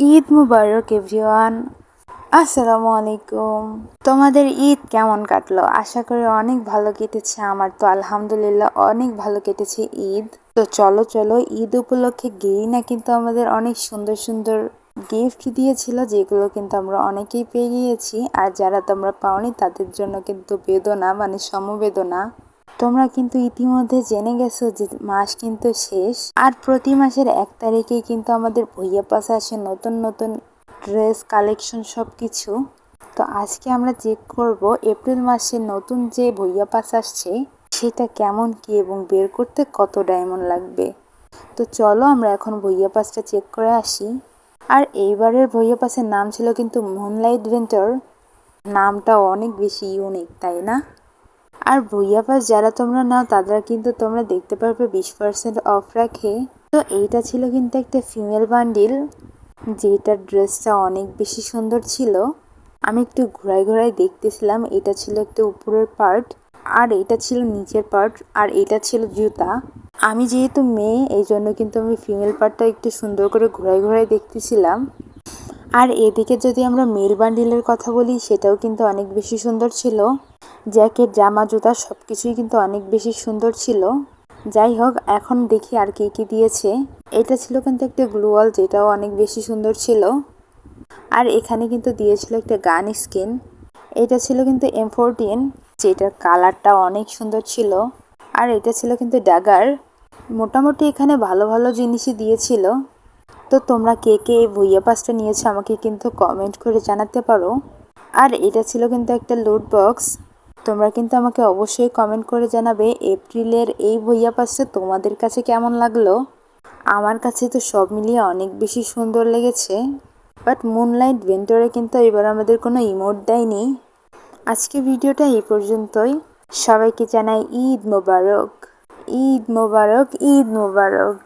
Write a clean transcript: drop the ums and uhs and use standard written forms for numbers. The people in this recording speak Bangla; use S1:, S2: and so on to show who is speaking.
S1: ঈদ মুবারক এভরিওয়ান। আসসালামু আলাইকুম। তোমাদের ঈদ কেমন কাটলো? আশা করি অনেক ভালো কেটেছে। আমার তো আলহামদুলিল্লাহ অনেক ভালো কেটেছে ঈদ। তো চলো চলো, ঈদ উপলক্ষে গেরিনা কিন্তু আমাদের অনেক সুন্দর সুন্দর গিফট দিয়েছিল, যেগুলো কিন্তু আমরা অনেকেই পেয়ে গিয়েছি। আর যারা তোমরা পাওনি তাদের জন্য কিন্তু বেদনা, মানে সমবেদনা। তোমরা কিন্তু ইতিমধ্যে জেনে গেছো যে মাস কিন্তু শেষ, আর প্রতি মাসের 1 তারিখেই কিন্তু আমাদের ভুইয়া পাশে আসে নতুন নতুন ড্রেস কালেকশন সব কিছু। তো আজকে আমরা চেক করব এপ্রিল মাসে নতুন যে ভুইয়া পাস আসছে সেটা কেমন কি এবং বের করতে কত ডায়মন্ড লাগবে। তো চলো আমরা এখন ভুইয়া পাসটা চেক করে আসি। আর এইবারের ভুইয়া পাসের নাম ছিল কিন্তু মুনলাইট ভেন্টর। নামটা অনেক বেশি ইউনিক, তাই না? আর ভুইয়া পাস যারা তোমরা নাও তারা কিন্তু তোমরা দেখতে পারবে 20% অফ রাখে। তো এইটা ছিল কিন্তু একটা ফিমেল বান্ডিল, যেটার ড্রেসটা অনেক বেশি সুন্দর ছিল। আমি একটু ঘোরায় ঘোরায় দেখতেছিলাম। এটা ছিল একটা উপরের পার্ট, আর এটা ছিল নিচের পার্ট, আর এটা ছিল জুতা। আমি যেহেতু মেয়ে এই জন্য কিন্তু আমি ফিমেল পার্টটা একটু সুন্দর করে ঘোরায় ঘোরায় দেখতেছিলাম। আর এদিকে যদি আমরা মেল বান্ডিলের কথা বলি, সেটাও কিন্তু অনেক বেশি সুন্দর ছিল। জ্যাকেট, জামা, জুতা সব কিছুই কিন্তু অনেক বেশি সুন্দর ছিল। যাই হোক, এখন দেখি আর কি কি দিয়েছে। এটা ছিল কিন্তু একটা গ্লোয়াল, যেটাও অনেক বেশি সুন্দর ছিল। আর এখানে কিন্তু দিয়েছিল একটা গান স্কিন। এটা ছিল কিন্তু M14, যেটার কালারটা অনেক সুন্দর ছিল। আর এটা ছিল কিন্তু ড্যাগার। মোটামুটি এখানে ভালো ভালো জিনিসই দিয়েছিল। তো তোমরা কে কে এই ভুইয়া পাসটা নিয়েছো আমাকে কিন্তু কমেন্ট করে জানাতে পারো। আর এটা ছিল কিন্তু একটা লুট বক্স। তোমরা কিন্তু আমাকে অবশ্যই কমেন্ট করে জানাবে এপ্রিলের এই ভুইয়া পাসটা তোমাদের কাছে কেমন লাগলো। আমার কাছে তো সব মিলিয়ে অনেক বেশি সুন্দর লেগেছে। বাট মুনলাইট ভেন্টরে কিন্তু এবার আমাদের কোনো ইমোট দেয়নি। আজকে ভিডিওটা এই পর্যন্তই। সবাইকে জানাই ঈদ মোবারক, ঈদ মোবারক, ঈদ মোবারক।